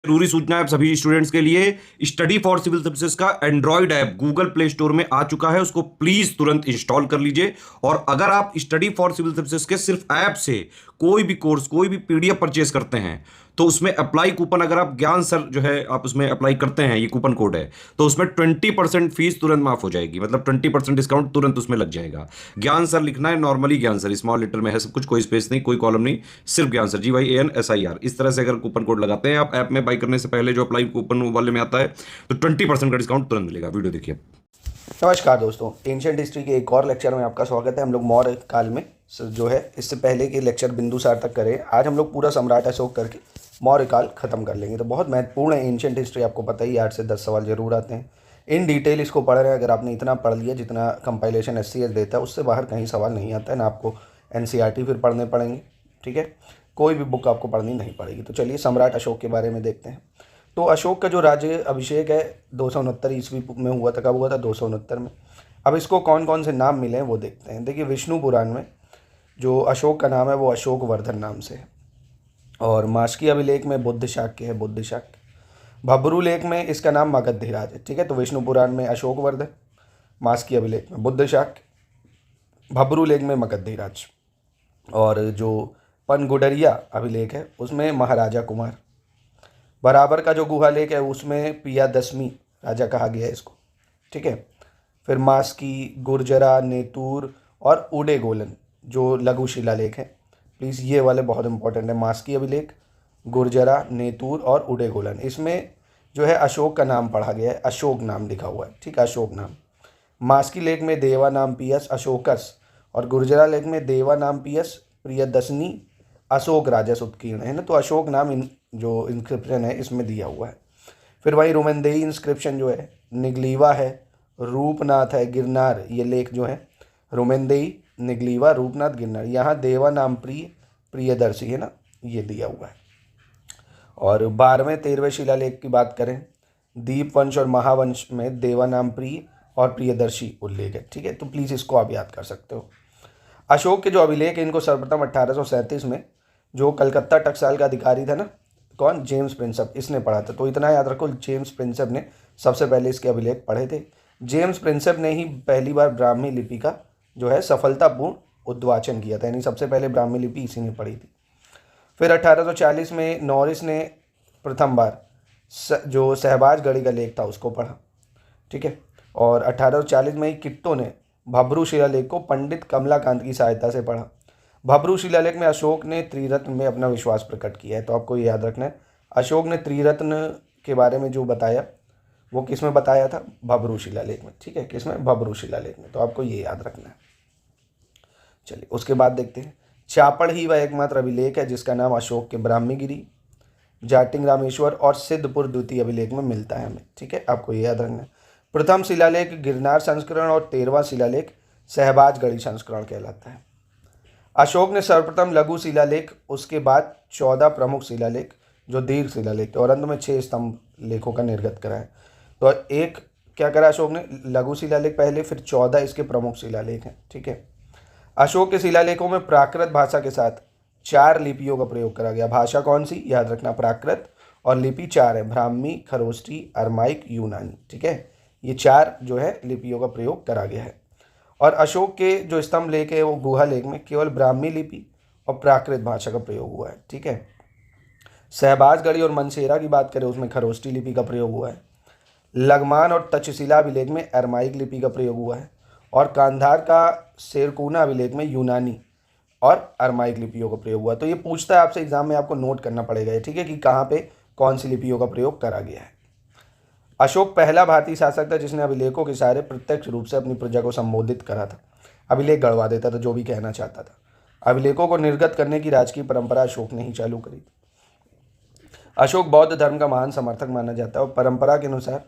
जरूरी सूचना है सभी स्टूडेंट्स के लिए। स्टडी फॉर सिविल सर्विसेज का Android app Google play store में आ चुका है, उसको प्लीज तुरंत इंस्टॉल कर लीजिए। और अगर आप स्टडी फॉर सिविल सर्विसेज के सिर्फ ऐप से कोई भी कोर्स, कोई भी पीडीएफ परचेज करते हैं, तो उसमें अप्लाई कूपन, अगर आप ज्ञान सर जो है आप उसमें अप्लाई करते हैं, ये कूपन कोड है, तो उसमें 20% फीस तुरंत माफ हो जाएगी। मतलब 20% डिस्काउंट तुरंत उसमें लग जाएगा। ज्ञान सर लिखना है, नॉर्मली ज्ञान सर स्मॉल लेटर में है सब कुछ, कोई स्पेस नहीं, कोई कॉलम नहीं, सिर्फ ज्ञान सर, GYANSIR। इस तरह से अगर कूपन कोड लगाते हैं आप ऐप में बाई करने से पहले, जो अप्लाई कूपन वाले में आता है, तो 20% का डिस्काउंट तुरंत मिलेगा। वीडियो देखिए। नमस्कार दोस्तों, एंशिएंट हिस्ट्री के एक और लेक्चर में आपका स्वागत है। हम लोग मौर्य काल में जो है इससे पहले के लेक्चर बिंदुसार तक करें। आज हम लोग पूरा सम्राट अशोक करके मौर्य काल खत्म कर लेंगे। तो बहुत महत्वपूर्ण है एंशिएंट हिस्ट्री, आपको पता ही 8 से 10 सवाल जरूर आते हैं। इन डिटेल इसको पढ़ रहे हैं, अगर आपने इतना पढ़ लिया जितना कंपाइलेशन SCS देता है, उससे बाहर कहीं सवाल नहीं आता है ना। आपको NCERT फिर पढ़ने पड़ेंगे, ठीक है, कोई भी बुक आपको पढ़नी नहीं पड़ेगी। तो चलिए सम्राट अशोक के बारे में देखते हैं। तो अशोक का जो राज्य अभिषेक है 269 ईस्वी में हुआ था। कब हुआ था? 269 में। अब इसको कौन कौन से नाम मिले हैं वो देखते हैं। देखिए, विष्णु पुराण में जो अशोक का नाम है वो अशोक वर्धन नाम से है, और मास्की अभिलेख में बुद्ध शाक्य है, बुद्ध शाक्य। भब्रू लेख में इसका नाम मगधीराज है, ठीक है। तो विष्णु पुराण में अशोक वर्धन, मास्की अभिलेख में बुद्ध शाक्य, भब्रू लेख में मगधीराज, और जो पनगुडरिया अभिलेख है उसमें महाराजा कुमार। बराबर का जो गुहा लेख है उसमें प्रियदर्शी राजा कहा गया है इसको, ठीक है। फिर मास्की, गुर्जरा, नेतूर और उडेगोलन जो लघु शिलालेख है, प्लीज़ ये वाले बहुत इंपॉर्टेंट है। मास्की अभिलेख, गुर्जरा, नेतूर और उडेगोलन, इसमें जो है अशोक का नाम पढ़ा गया है, अशोक नाम लिखा हुआ है, ठीक है, अशोक नाम। मास्की लेख में देवा नाम PS अशोकस, और गुर्जरा लेख में देवा नाम PS प्रियदर्शनी अशोक राजस उत्कीर्ण है ना। तो अशोक नाम जो इंस्क्रिप्शन है इसमें दिया हुआ है। फिर वही रोमनदेही इंस्क्रिप्शन जो है, निगलीवा है, रूपनाथ है, गिरनार, ये लेख जो है रोमनदेही, निगलीवा, रूपनाथ, गिरनार, यहाँ देवा नाम प्रियदर्शी है ना, ये दिया हुआ है। और 12वें 13वें शिलालेख की बात करें, दीपवंश और महावंश में देवा नाम प्रिय और प्रियदर्शी उल्लेख है, ठीक है। तो प्लीज़ इसको आप याद कर सकते हो। अशोक के जो अभिलेख है इनको सर्वप्रथम 1837 में जो कलकत्ता टकसाल का अधिकारी था ना, कौन? जेम्स प्रिंसेप, इसने पढ़ा था। तो इतना याद रखो, जेम्स प्रिंसेप ने सबसे पहले इसके अभिलेख पढ़े थे। जेम्स प्रिंसेप ने ही पहली बार ब्राह्मी लिपि का जो है सफलतापूर्ण उद्वाचन किया था, यानी सबसे पहले ब्राह्मी लिपि इसी ने पढ़ी थी। फिर 1840 में नॉरिस ने प्रथम बार जो सहबाज गढ़ी का लेख था उसको पढ़ा, ठीक है। और 1840 में ही किट्टो ने भब्रू शिलालेख को पंडित कमलाकांत की सहायता से पढ़ा। भब्रू शिलालेख में अशोक ने त्रिरत्न में अपना विश्वास प्रकट किया है, तो आपको ये याद रखना है। अशोक ने त्रिरत्न के बारे में जो बताया वो किस में बताया था? भब्रू शिलालेख में, ठीक है। किसमें? भब्रू शिलालेख में। तो आपको ये याद रखना है। चलिए उसके बाद देखते हैं। चापड़ ही वह एकमात्र अभिलेख है जिसका नाम अशोक के ब्राह्मीगिरी, जाटिंग रामेश्वर और सिद्धपुर द्वितीय अभिलेख में मिलता है हमें, ठीक है। आपको ये याद रखना है। प्रथम शिलालेख गिरनार संस्करण और 13वां शिलालेख सहबाजगढ़ी संस्करण कहलाता है। अशोक ने सर्वप्रथम लघु शिलालेख, उसके बाद 14 प्रमुख शिलालेख जो दीर्घ शिलालेख थे, और अंत में 6 स्तंभ लेखों का निर्गत करा है। तो एक क्या करा अशोक ने? लघु शिलालेख पहले, फिर 14 इसके प्रमुख शिलालेख हैं, ठीक है। अशोक के शिलालेखों में प्राकृत भाषा के साथ 4 लिपियों का प्रयोग करा गया। भाषा कौन सी? याद रखना, प्राकृत, और लिपि 4 है, ब्राह्मी, खरोष्टी, अरमाइक, यूनानी, ठीक है। ये 4 जो है लिपियों का प्रयोग करा गया है। और अशोक के जो स्तंभ लेख है वो गुहा लेख में केवल ब्राह्मी लिपि और प्राकृत भाषा का प्रयोग हुआ है, ठीक है। सहबाजगढ़ी और मनसेरा की बात करें उसमें खरोष्टी लिपि का प्रयोग हुआ है। लगमान और तक्षशिला अभिलेख में अरमाइक लिपि का प्रयोग हुआ है, और कांधार का शेरकूना अभिलेख में यूनानी और अरमाइक लिपियों का प्रयोग हुआ। तो ये पूछता है आपसे एग्जाम में, आपको नोट करना पड़ेगा, ठीक है, कि कहाँ पे कौन सी लिपियों का प्रयोग करा गया है। अशोक पहला भारतीय शासक था जिसने अभिलेखों के सहारे प्रत्यक्ष रूप से अपनी प्रजा को संबोधित करा था। अभिलेख गढ़वा देता था जो भी कहना चाहता था। अभिलेखों को निर्गत करने की राजकीय परंपरा अशोक ने ही चालू करी थी। अशोक बौद्ध धर्म का महान समर्थक माना जाता है, और परंपरा के अनुसार,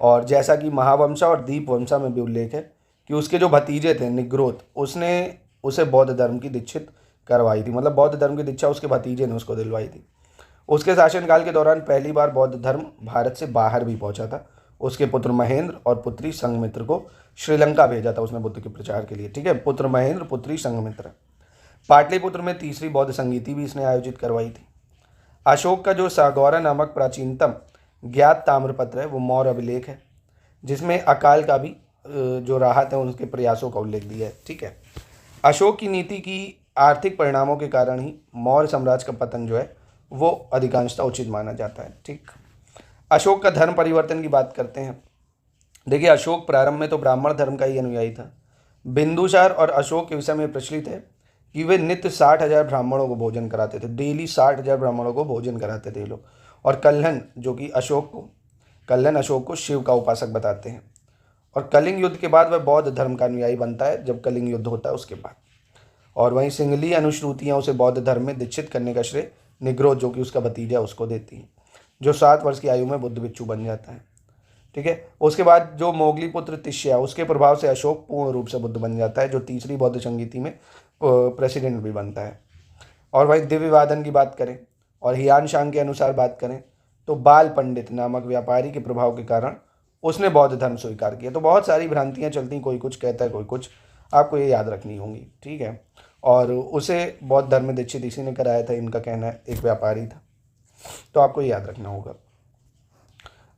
और जैसा कि महावंशा और दीपवंशा में भी उल्लेख है कि उसके जो भतीजे थे निग्रोध, उसने उसे बौद्ध धर्म की दीक्षित करवाई थी। मतलब बौद्ध धर्म की दीक्षा उसके भतीजे ने उसको दिलवाई थी। उसके शासनकाल के दौरान पहली बार बौद्ध धर्म भारत से बाहर भी पहुंचा था। उसके पुत्र महेंद्र और पुत्री संघमित्र को श्रीलंका भेजा था उसने बुद्ध के प्रचार के लिए, ठीक है। पुत्र महेंद्र, पुत्री संघमित्र। पाटलिपुत्र में तीसरी बौद्ध संगीति भी इसने आयोजित करवाई थी। अशोक का जो सागौरा नामक प्राचीनतम ज्ञात ताम्रपत्र है वो मौर्य अभिलेख है, जिसमें अकाल का भी जो राहत है उनके प्रयासों का उल्लेख दिया है। ठीक है, अशोक की नीति की आर्थिक परिणामों के कारण ही मौर्य साम्राज्य का पतन जो है वो अधिकांशतः उचित माना जाता है। ठीक, अशोक का धर्म परिवर्तन की बात करते हैं। देखिए, अशोक प्रारंभ में तो ब्राह्मण धर्म का ही अनुयायी था। बिंदुसार और अशोक के विषय में प्रचलित है कि वे नित्य 60,000 ब्राह्मणों को भोजन कराते थे। डेली 60,000 ब्राह्मणों को भोजन कराते थे ये लोग। और कल्हण अशोक को शिव का उपासक बताते हैं। और कलिंग युद्ध के बाद वह बौद्ध धर्म का अनुयायी बनता है, जब कलिंग युद्ध होता है उसके बाद। और वहीं सिंगली अनुश्रुतियाँ उसे बौद्ध धर्म में दीक्षित करने का श्रेय निग्रोध, जो कि उसका भतीजा, उसको देती है, जो 7 वर्ष की आयु में बुद्ध भिक्षु बन जाता है। ठीक है, उसके बाद जो मोगली पुत्र तिष्या, उसके प्रभाव से अशोक पूर्ण रूप से बुद्ध बन जाता है, जो तीसरी बौद्ध संगीति में प्रेसिडेंट भी बनता है। और वहीं दिव्य वादन की बात करें और हियान शांग के अनुसार बात करें तो बाल पंडित नामक व्यापारी के प्रभाव के कारण उसने बौद्ध धर्म स्वीकार किया। तो बहुत सारी भ्रांतियाँ चलती, कोई कुछ कहता है, कोई कुछ, आपको ये याद रखनी होंगी। ठीक है, और उसे बौद्ध धर्म में दीक्षित इसी ने कराया था, इनका कहना है, एक व्यापारी था। तो आपको ये याद रखना होगा।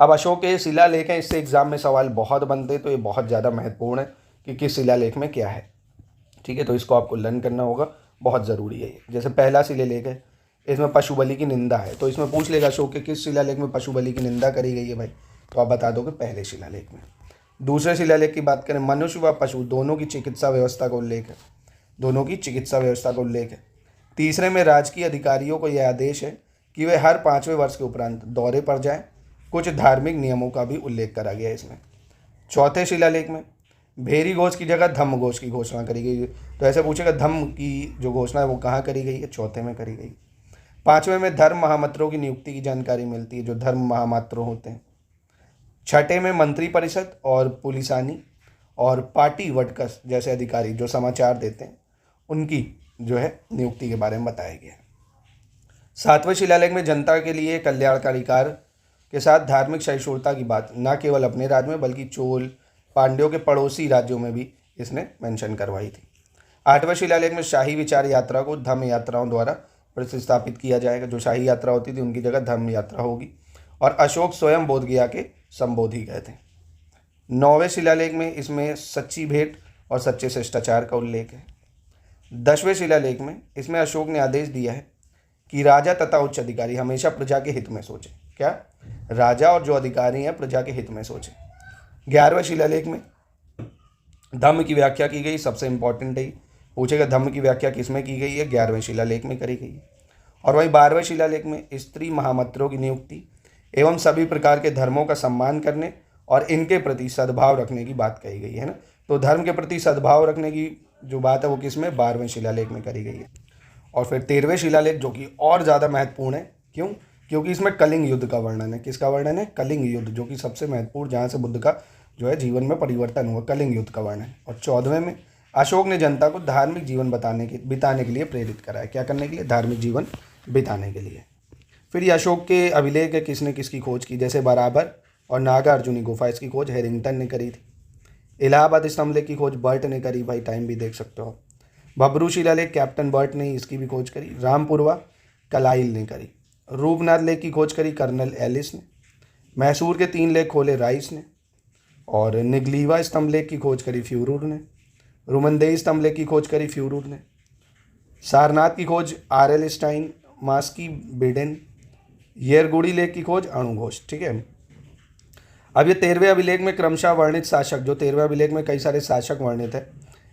अब अशोक के शिलालेख हैं, इससे एग्जाम में सवाल बहुत बनते, तो ये बहुत ज़्यादा महत्वपूर्ण है कि किस शिलालेख में क्या है। ठीक है, तो इसको आपको लर्न करना होगा, बहुत ज़रूरी है ये। जैसे पहला शिलालेख है, इसमें पशु बलि की निंदा है, तो इसमें पूछ लेगा अशोक के किस शिलालेख में पशु बलि की निंदा करी गई है भाई, तो आप बता दोगे पहले शिलालेख में। दूसरे शिलालेख की बात करें, मनुष्य व पशु दोनों की चिकित्सा व्यवस्था का उल्लेख है, दोनों की चिकित्सा व्यवस्था का उल्लेख है। तीसरे में राजकीय अधिकारियों को यह आदेश है कि वे हर 5वें वर्ष के उपरांत दौरे पर जाएं। कुछ धार्मिक नियमों का भी उल्लेख करा गया है इसमें। चौथे शिलालेख में भेरी घोष की जगह धम्म घोष की घोषणा करी गई है। तो ऐसे पूछेगा धम्म की जो घोषणा है वो कहाँ करी गई है, चौथे में करी गई। 5वें में धर्म महामात्रों की नियुक्ति की जानकारी मिलती है, जो धर्म महामात्र होते हैं। 6ठे में मंत्री परिषद और पुलिसानी और पार्टी वटकस जैसे अधिकारी जो समाचार देते हैं, उनकी जो है नियुक्ति के बारे में बताया गया है। 7वें शिलालेख में जनता के लिए कल्याणकारी कार्य के साथ धार्मिक सहिष्णुता की बात न केवल अपने राज्य में बल्कि चोल पांड्यों के पड़ोसी राज्यों में भी इसने मेंशन करवाई थी। 8वें शिलालेख में शाही विचार यात्रा को धम्म यात्राओं द्वारा प्रतिस्थापित किया जाएगा। जो शाही यात्रा होती थी उनकी जगह धम्म यात्रा होगी। और अशोक स्वयं बोधगया के संबोधि गए थे। 9वें शिलालेख में इसमें सच्ची भेंट और सच्चे शिष्टाचार का उल्लेख है। 10वें शिलालेख में इसमें अशोक ने आदेश दिया है कि राजा तथा उच्च अधिकारी हमेशा प्रजा के हित में सोचें। क्या? राजा और जो अधिकारी हैं प्रजा के हित में सोचें। 11वें शिलालेख में धम्म की व्याख्या की गई, सबसे इंपॉर्टेंट है, पूछेगा धम्म की व्याख्या किसमें की गई है, 11वें शिलालेख में करी गई है। और वहीं 12वें शिलालेख में स्त्री महामंत्रों की नियुक्ति एवं सभी प्रकार के धर्मों का सम्मान करने और इनके प्रति सद्भाव रखने की बात कही गई है ना। तो धर्म के प्रति सद्भाव रखने की जो बात है वो किसमें, 12वें शिलालेख में करी गई है। और फिर 13वें शिलालेख जो कि और ज़्यादा महत्वपूर्ण है, क्यों? क्योंकि इसमें कलिंग युद्ध का वर्णन है। किसका वर्णन है? कलिंग युद्ध, जो कि सबसे महत्वपूर्ण, जहाँ से बुद्ध का जो है जीवन में परिवर्तन हुआ, कलिंग युद्ध का वर्णन। और 14वें में अशोक ने जनता को धार्मिक जीवन बिताने के लिए प्रेरित करा है। क्या करने के लिए? धार्मिक जीवन बिताने के लिए। फिर ये अशोक के अभिलेख है, किसने किसकी खोज की, जैसे बराबर और नागार्जुनी गुफा, इसकी खोज हैरिंगटन ने करी थी। इलाहाबाद स्तंभलेख की खोज बर्ट ने करी, भाई टाइम भी देख सकते हो। भब्रू शिलालेख कैप्टन बर्ट ने इसकी भी खोज करी। रामपुरवा कलाइल ने करी। रूपनाथ लेख की खोज करी कर्नल एलिस ने। मैसूर के 3 लेख खोले राइस ने। और निगलीवा स्तंभलेख की खोज करी फ्यूरूर ने। रुमनदेही स्तंभलेख की खोज करी फ्यूरूर ने। सारनाथ की खोज R.L. स्टाइन, मास्की बिडेन। येरगुड़ी लेख की खोज अणुघोष। ठीक है, अब ये 13वें अभिलेख में क्रमशः वर्णित शासक, जो 13वें अभिलेख में कई सारे शासक वर्णित है,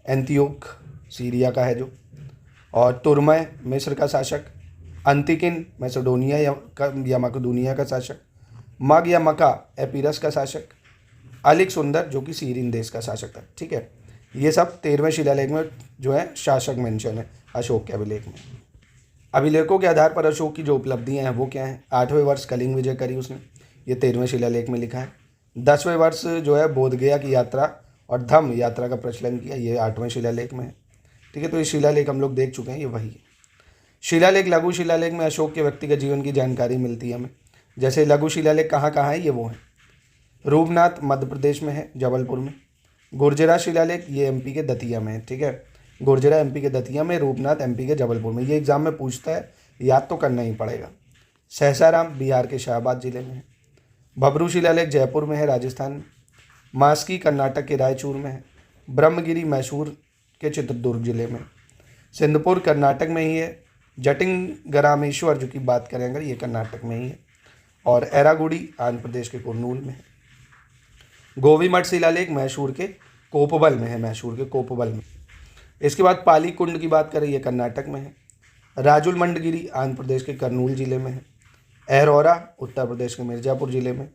एंतियोक सीरिया का है जो, और तुर्मय मिस्र का शासक, अंतिकिन मैसेडोनिया या मकदूनिया का शासक, मग या मका एपिरस का शासक, अलिक सुंदर जो कि सीरियन देश का शासक था। ठीक है, ये सब 13वें शिलालेख में जो है शासक मेंशन है अशोक के अभिलेख में। अभिलेखों के आधार पर अशोक की जो उपलब्धियां हैं वो क्या हैं? 8वें वर्ष कलिंग विजय करी उसने, ये 13वें शिलालेख में लिखा है। 10वें वर्ष जो है बोधगया की यात्रा और धम्म यात्रा का प्रचलन किया, ये 8वें शिलालेख में है। ठीक है, तो ये शिलालेख हम लोग देख चुके हैं, ये वही है। शिलालेख लघु शिलालेख में अशोक के व्यक्तिगत जीवन की जानकारी मिलती है हमें। जैसे लघु शिलालेख कहाँ कहाँ है, ये वो है। रूपनाथ मध्य प्रदेश में है, जबलपुर में। गुर्जरा शिलालेख ये MP के दतिया में है। ठीक है, गुर्जरा MP के दतिया में, रूपनाथ MP के जबलपुर में। ये एग्जाम में पूछता है, याद तो करना ही पड़ेगा। सहसाराम बिहार के शाहबाद जिले में है। भबरू शिलालेख जयपुर में है राजस्थान में। मास्की कर्नाटक के रायचूर में है। ब्रह्मगिरी मैसूर के चित्रदुर्ग जिले में। सिंधपुर कर्नाटक में ही है। जटिंगरामेश्वर जो की बात करें अगर, ये कर्नाटक में ही है। और एरागुड़ी आंध्र प्रदेश के कुर्नूल में है। गोवीमठ शिलालेख मैसूर के कोपबल में है, मैसूर के कोपबल में। इसके बाद पाली कुंड की बात करें, ये कर्नाटक में है। राजुल मंडगिरी आंध्र प्रदेश के करनूल जिले में है। एरोरा उत्तर प्रदेश के मिर्ज़ापुर जिले में।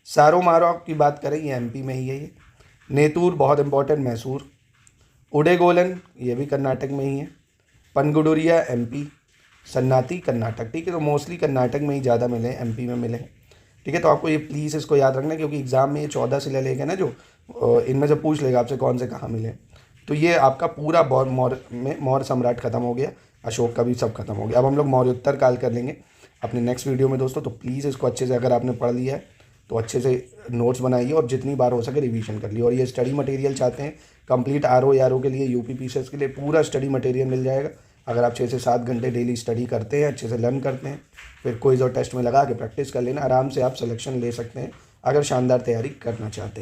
सारोमारा की बात करें, ये एमपी में ही है। ये नेतूर बहुत इंपॉर्टेंट, मैसूर। उडेगोलन ये भी कर्नाटक में ही है। पनगुडुरिया एमपी। सन्नाती कर्नाटक, ठीक है। तो मोस्टली कर्नाटक में ही ज़्यादा मिले हैं, एमपी में मिले हैं, ठीक है। तो आपको ये प्लीज़ इसको याद रखना, क्योंकि एग्जाम में ये 14 शिलालेख है ना, जो इनमें से पूछ लेगा आपसे कौन से कहाँ मिले। तो ये आपका पूरा मौर्य सम्राट खत्म हो गया, अशोक का भी सब खत्म हो गया। अब हम लोग मौर्योत्तर काल कर लेंगे अपने नेक्स्ट वीडियो में दोस्तों। तो प्लीज़ इसको अच्छे से, अगर आपने पढ़ लिया है तो अच्छे से नोट्स बनाइए और जितनी बार हो सके रिवीजन कर लिए। और ये स्टडी मटेरियल चाहते हैं कंप्लीट आर ओ के लिए, यूपी पीसीएस के लिए पूरा स्टडी मटेरियल मिल जाएगा। अगर आप 6 से 7 घंटे डेली स्टडी करते हैं, अच्छे से लर्न करते हैं, फिर क्विज और टेस्ट में लगा के प्रैक्टिस कर लेना, आराम से आप सिलेक्शन ले सकते हैं अगर शानदार तैयारी करना चाहते हैं।